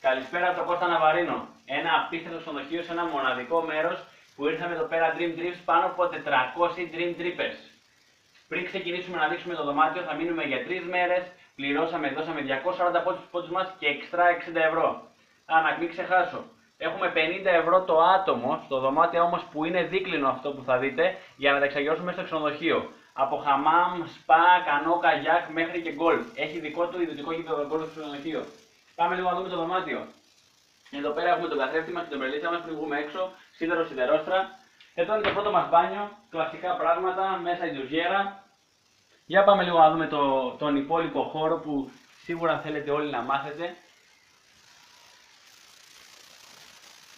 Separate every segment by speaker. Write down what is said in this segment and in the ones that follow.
Speaker 1: Καλησπέρα από το Κώστα Ναβαρίνο. Ένα απίστευτο ξενοδοχείο σε ένα μοναδικό μέρος που ήρθαμε εδώ πέρα Dream Trips, πάνω από 400 Dream Trippers. Πριν ξεκινήσουμε να δείξουμε το δωμάτιο, θα μείνουμε για 3 μέρες. Δώσαμε 240 πόντους μας και εξτρά 60 ευρώ. Να μην ξεχάσω. Έχουμε 50 ευρώ το άτομο στο δωμάτιο όμως που είναι δίκλινο αυτό που θα δείτε για να τα εξαγιώσουμε στο ξενοδοχείο. Από χαμάμ, σπα, κανό, καγιάκ μέχρι και γκολφ. Έχει δικό του ιδιωτικό γήπεδο γκολφ στο ξενοδοχείο. Πάμε λίγο να δούμε το δωμάτιο. Εδώ πέρα έχουμε τον καθρέφτη μας και τον πρελίτσα μας πριν βγούμε έξω. Σίδερο-σιδερόστρα. Εδώ είναι το πρώτο μας μπάνιο. Κλασικά πράγματα. Μέσα η ντουζιέρα. Για πάμε λίγο να δούμε τον υπόλοιπο χώρο που σίγουρα θέλετε όλοι να μάθετε.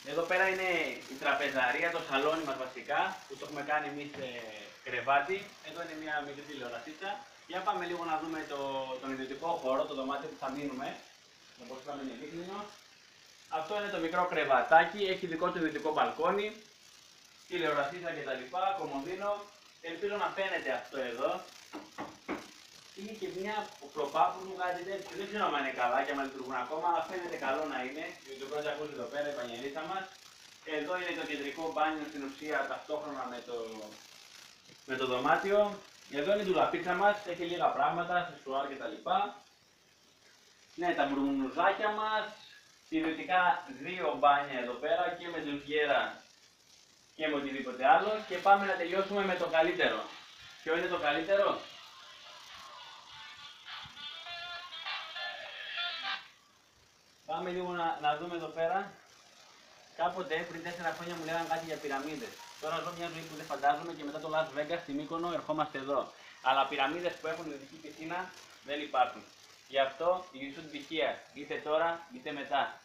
Speaker 1: Εδώ πέρα είναι η τραπεζαρία, το σαλόνι μας βασικά, που το έχουμε κάνει εμείς κρεβάτι. Εδώ είναι μια μικρή τηλεορασίτσα. Για πάμε λίγο να δούμε τον ιδιωτικό χώρο, το δωμάτιο που θα μείνουμε. Όπως είπαμε είναι δίκλινο. Αυτό είναι το μικρό κρεβατάκι, έχει δικό του ιδιωτικό μπαλκόνι, τηλεορασίτσα κτλ, κομμωδίνο. Ελπίζω να φαίνεται αυτό εδώ. Είναι και μια προπά που μου κάτι τέτοιο. Δεν ξέρω αν είναι καλά και αν λειτουργούν ακόμα, αλλά φαίνεται καλό να είναι. Το πρώτο ακούσει εδώ πέρα η πανιερίτσα μας. Εδώ είναι το κεντρικό μπάνιο στην ουσία ταυτόχρονα με το δωμάτιο. Εδώ είναι η ντουλαπίτσα μας, έχει λίγα πράγματα, σεσουάρ κτλ. Ναι, τα μπουρμουζάκια μας. Ιδιωτικά 2 μπάνια εδώ πέρα και με ντουζιέρα και με οτιδήποτε άλλο. Και πάμε να τελειώσουμε με το καλύτερο. Ποιο είναι το καλύτερο? Πάμε λίγο να δούμε εδώ πέρα. Κάποτε πριν 4 χρόνια μου λέγανε κάτι για πυραμίδες. Τώρα ζω μια ζωή που δεν φαντάζομαι και μετά το Las Vegas στη Μύκονο ερχόμαστε εδώ. Αλλά πυραμίδες που έχουν ειδική πισίνα δεν υπάρχουν. Γι' αυτό υγιείσου την τυχεία, είτε τώρα είτε μετά.